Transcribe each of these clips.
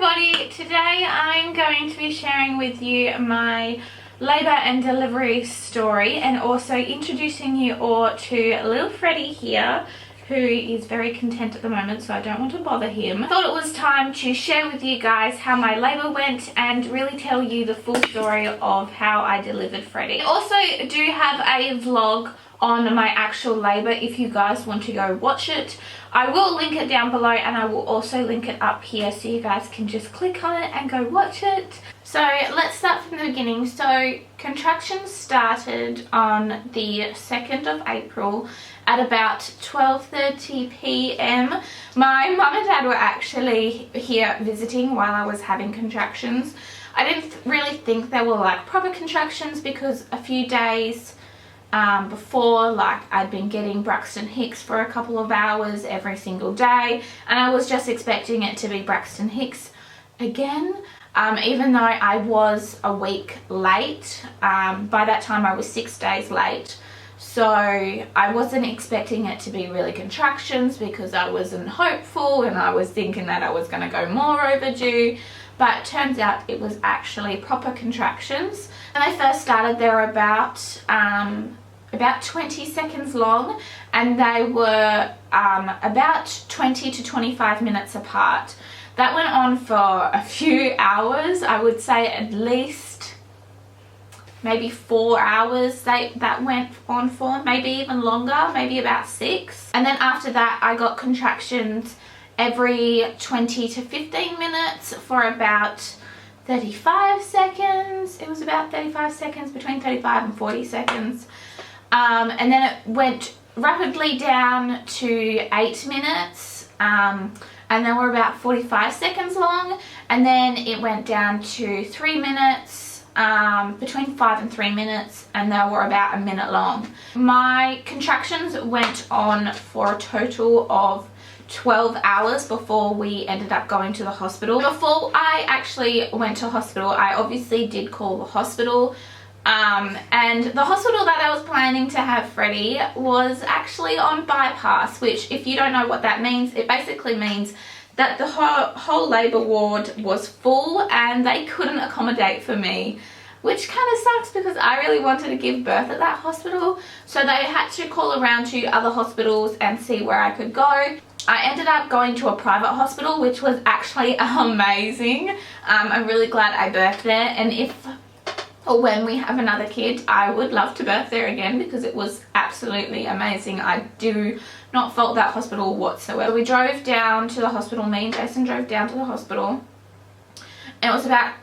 everybody, today I'm going to be sharing with you my labour and delivery story and also introducing you all to little Freddie here, who is very content at the moment, so I don't want to bother him. I thought it was time to share with you guys how my labour went and really tell you the full story of how I delivered Freddie. I also do have a vlog on my actual labour if you guys want to go watch it. I will link it down below and I will also link it up here so you guys can just click on it and go watch it. So let's start from the beginning. So contractions started on the 2nd of April at about 12:30 p.m. My mum and dad were actually here visiting while I was having contractions. I didn't really think they were like proper contractions because a few days before, like, I'd been getting Braxton Hicks for a couple of hours every single day, and I was just expecting it to be Braxton Hicks again, even though I was a week late. By that time I was 6 days late, so I wasn't expecting it to be really contractions because I wasn't hopeful and I was thinking that I was going to go more overdue. But it turns out it was actually proper contractions. When they first started, they were about 20 seconds long, and they were about 20 to 25 minutes apart. That went on for a few hours. I would say at least maybe 4 hours that went on for, maybe even longer, maybe about 6. And then after that I got contractions every 20 to 15 minutes for about 35 seconds. It was about 35 seconds, between 35 and 40 seconds. And then it went rapidly down to 8 minutes, and they were about 45 seconds long, and then it went down to 3 minutes, between 5 and 3 minutes, and they were about a minute long. My contractions went on for a total of 12 hours before we ended up going to the hospital. Before I actually went to hospital, I obviously did call the hospital. And the hospital that I was planning to have Freddie was actually on bypass, which, if you don't know what that means, it basically means that the whole labour ward was full and they couldn't accommodate for me, which kind of sucks because I really wanted to give birth at that hospital. So they had to call around to other hospitals and see where I could go. I ended up going to a private hospital, which was actually amazing. I'm really glad I birthed there, and when we have another kid, I would love to birth there again because it was absolutely amazing. I do not fault that hospital whatsoever. We drove down to the hospital, me and Jason drove down to the hospital. And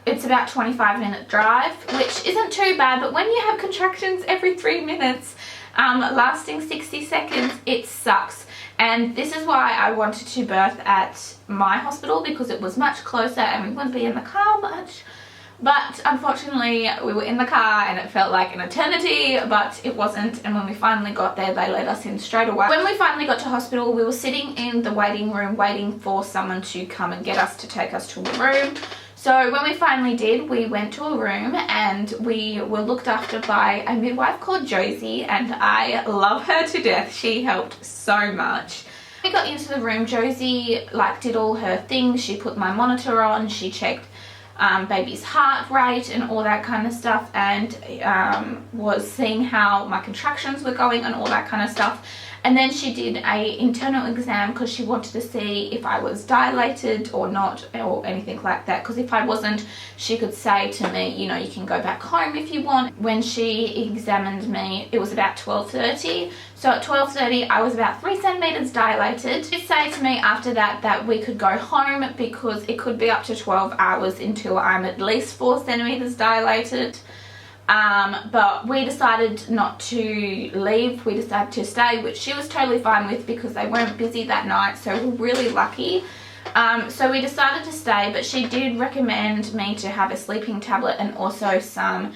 it's about 25-minute drive, which isn't too bad, but when you have contractions every 3 minutes, lasting 60 seconds, it sucks. And this is why I wanted to birth at my hospital, because it was much closer and we wouldn't be in the car much. But unfortunately we were in the car and it felt like an eternity, but it wasn't. And when we finally got there, they let us in straight away. When we finally got to hospital, we were sitting in the waiting room waiting for someone to come and get us to take us to a room. So when we finally did, we went to a room and we were looked after by a midwife called Josie, and I love her to death. She helped so much. We got into the room, Josie did all her things. She put my monitor on, she checked baby's heart rate and all that kind of stuff, and was seeing how my contractions were going and all that kind of stuff. And then she did a internal exam because she wanted to see if I was dilated or not, or anything like that, because if I wasn't, she could say to me, you know, you can go back home if you want. When she examined me, it was about 12:30. So at 12:30 I was about 3 centimeters dilated. She said to me after that we could go home because it could be up to 12 hours until I'm at least 4 centimeters dilated. But we decided not to leave, we decided to stay, which she was totally fine with because they weren't busy that night, so we're really lucky. So we decided to stay, but she did recommend me to have a sleeping tablet and also some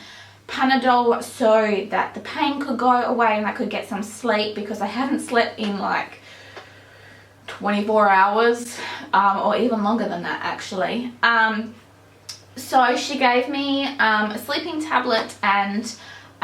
Panadol so that the pain could go away and I could get some sleep, because I hadn't slept in like 24 hours, or even longer than that actually. So she gave me a sleeping tablet and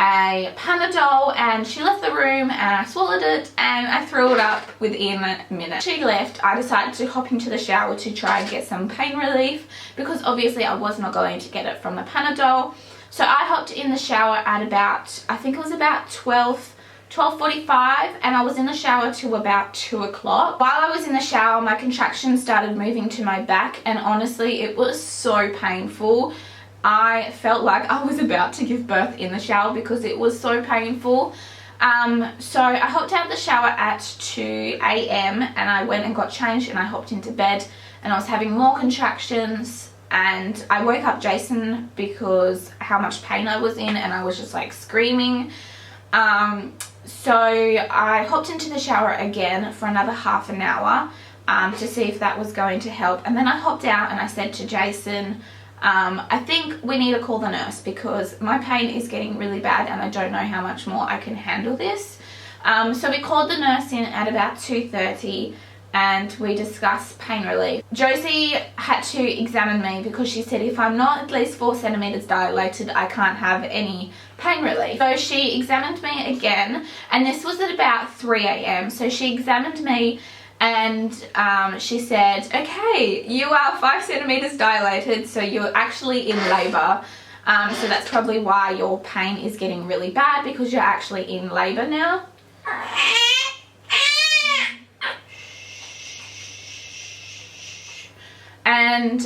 a Panadol, and she left the room and I swallowed it and I threw it up within a minute. She left, I decided to hop into the shower to try and get some pain relief because obviously I was not going to get it from the Panadol. So I hopped in the shower at about, I think it was about 12:45, and I was in the shower till about 2 o'clock. While I was in the shower, my contractions started moving to my back, and honestly it was so painful. I felt like I was about to give birth in the shower because it was so painful. So I hopped out of the shower at 2 a.m. and I went and got changed and I hopped into bed, and I was having more contractions, and I woke up Jason because how much pain I was in, and I was just like screaming. So I hopped into the shower again for another half an hour to see if that was going to help, and then I hopped out and I said to Jason, I think we need to call the nurse because my pain is getting really bad and I don't know how much more I can handle this. So we called the nurse in at about 2:30 and we discussed pain relief. Josie had to examine me because she said if I'm not at least 4 centimeters dilated, I can't have any pain relief. So she examined me again, and this was at about 3 a.m. So she examined me and she said, okay, you are 5 centimeters dilated, so you're actually in labor. So that's probably why your pain is getting really bad, because you're actually in labor now. And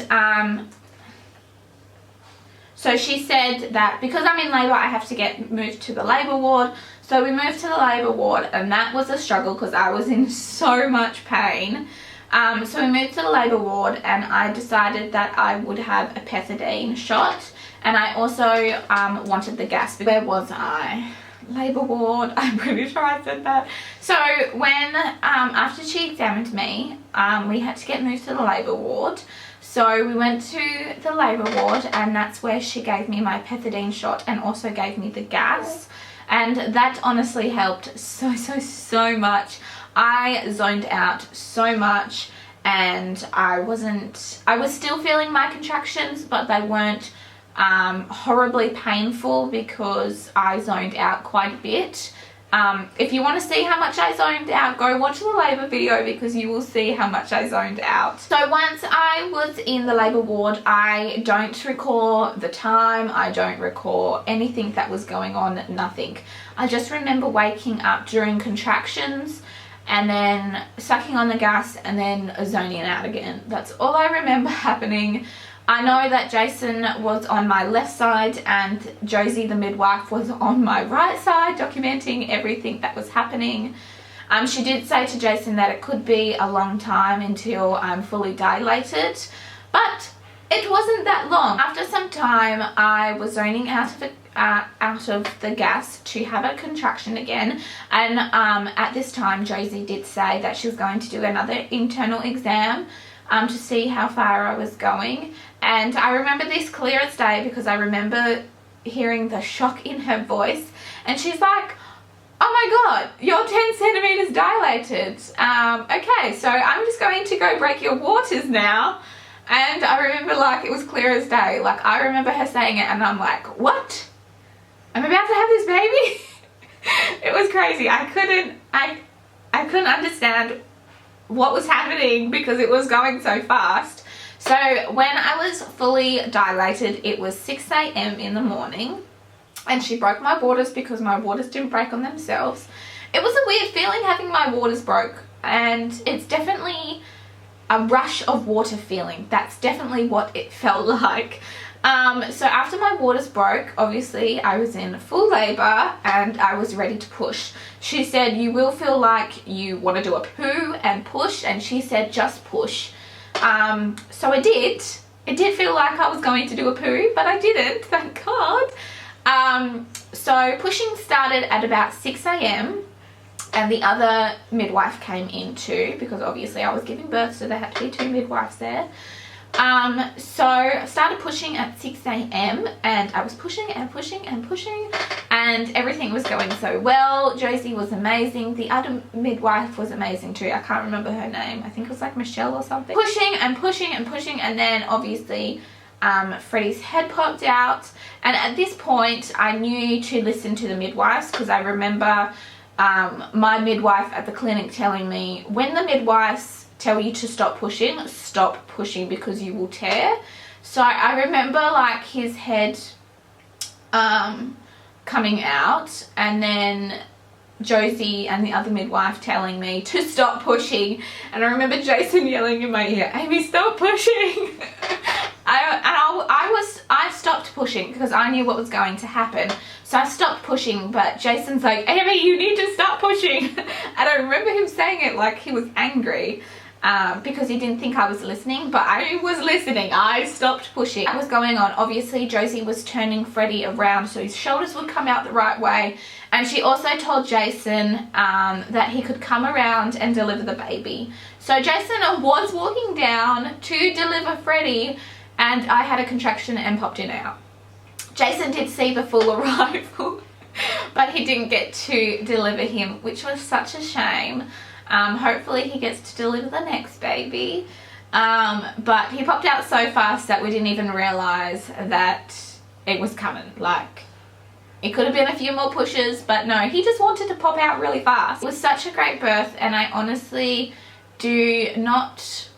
so she said that because I'm in labor, I have to get moved to the labor ward. So we moved to the labor ward, and that was a struggle because I was in so much pain. So we moved to the labor ward, and I decided that I would have a pethidine shot, and I also wanted the gas. Where was I? Labor ward. I'm pretty sure I said that. So when after she examined me, we had to get moved to the labor ward. So we went to the labor ward, and that's where she gave me my pethidine shot and also gave me the gas. And that honestly helped so much. I zoned out so much, and I was still feeling my contractions, but they weren't horribly painful because I zoned out quite a bit. If you want to see how much I zoned out, go watch the labor video because you will see how much I zoned out. So once I was in the labor ward, I don't recall the time, I don't recall anything that was going on, nothing. I just remember waking up during contractions and then sucking on the gas and then zoning out again. That's all I remember happening. I know that Jason was on my left side and Josie, the midwife, was on my right side, documenting everything that was happening. She did say to Jason that it could be a long time until I'm fully dilated, but it wasn't that long. After some time, I was zoning out of the gas to have a contraction again, and at this time, Josie did say that she was going to do another internal exam to see how far I was going. And I remember this clear as day because I remember hearing the shock in her voice, and she's like, oh my god, you're 10 centimeters dilated. Okay, so I'm just going to go break your waters now. And I remember, like, it was clear as day. Like, I remember her saying it and I'm like, what? I'm about to have this baby? It was crazy. I couldn't understand what was happening because it was going so fast. So when I was fully dilated, it was 6 a.m. in the morning, and she broke my waters because my waters didn't break on themselves. It was a weird feeling having my waters broke, and it's definitely a rush of water feeling. That's definitely what it felt like. So after my waters broke, obviously I was in full labor and I was ready to push. She said, you will feel like you want to do a poo and push, and she said just push. So I did. It did feel like I was going to do a poo, but I didn't, thank God. So pushing started at about 6 a.m. and the other midwife came in too, because obviously I was giving birth, so there had to be 2 midwives there. So I started pushing at 6 a.m. and I was pushing and pushing and pushing, and everything was going so well. Josie was amazing. The other midwife was amazing too. I can't remember her name. I think it was like Michelle or something. Pushing and pushing and pushing, and then obviously Freddie's head popped out, and at this point I knew to listen to the midwives, because I remember my midwife at the clinic telling me, when the midwives tell you to stop pushing because you will tear. So I remember like his head coming out, and then Josie and the other midwife telling me to stop pushing, and I remember Jason yelling in my ear, "Amy, stop pushing." I stopped pushing because I knew what was going to happen, so I stopped pushing, but Jason's like, "Amy, you need to stop pushing." And I remember him saying it like he was angry, because he didn't think I was listening, but I was listening. I stopped pushing. That was going on. Obviously Josie was turning Freddie around so his shoulders would come out the right way, and she also told Jason that he could come around and deliver the baby. So Jason was walking down to deliver Freddie, and I had a contraction and popped in out. Jason did see the full arrival, but he didn't get to deliver him, which was such a shame. Hopefully he gets to deliver the next baby, but he popped out so fast that we didn't even realize that it was coming. Like, it could have been a few more pushes, but no, he just wanted to pop out really fast. It was such a great birth, and I honestly do not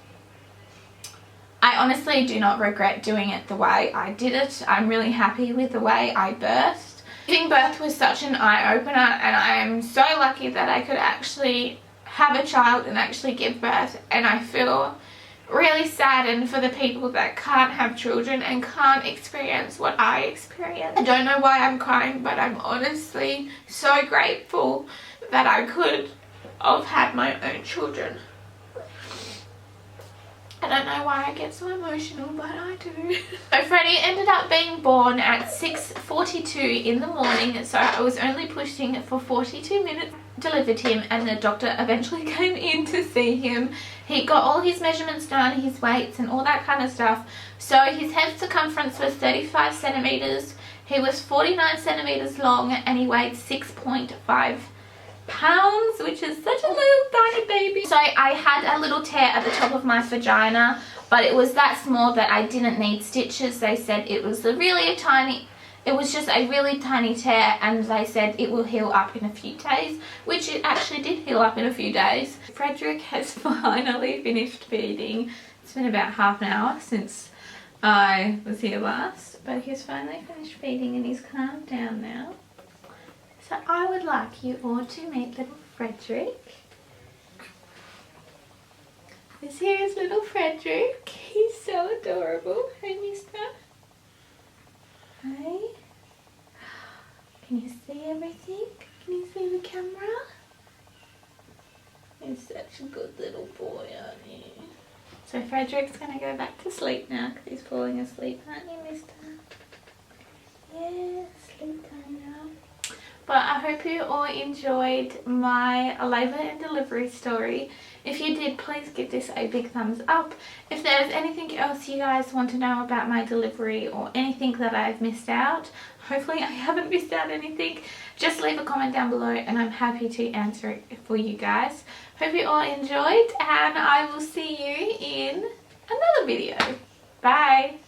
regret doing it the way I did it. I'm really happy with the way I birthed. Giving birth was such an eye-opener, and I am so lucky that I could actually have a child and actually give birth, and I feel really saddened for the people that can't have children and can't experience what I experienced. I don't know why I'm crying, but I'm honestly so grateful that I could have had my own children. I don't know why I get so emotional, but I do. So Freddie ended up being born at 6:42 in the morning, so I was only pushing for 42 minutes. Delivered him, and the doctor eventually came in to see him. He got all his measurements done, his weights and all that kind of stuff. So his head circumference was 35 centimeters. He was 49 centimeters long, and he weighed 6.5 pounds, which is such a little tiny baby. So I had a little tear at the top of my vagina, but it was that small that I didn't need stitches. They said it was just a really tiny tear, and they said it will heal up in a few days, which it actually did heal up in a few days. Frederick has finally finished feeding. It's been about half an hour since I was here last, but he's finally finished feeding and he's calmed down now. So I would like you all to meet little Frederick. This here is little Frederick. He's so adorable. Hey, mister. Hi. Can you see everything? Can you see the camera? He's such a good little boy, aren't you? So Frederick's gonna go back to sleep now because he's falling asleep, aren't you, mister? Yeah, sleep time now. But I hope you all enjoyed my labour and delivery story. If you did, please give this a big thumbs up. If there's anything else you guys want to know about my delivery or anything that I've missed out, hopefully I haven't missed out anything, just leave a comment down below and I'm happy to answer it for you guys. Hope you all enjoyed, and I will see you in another video. Bye!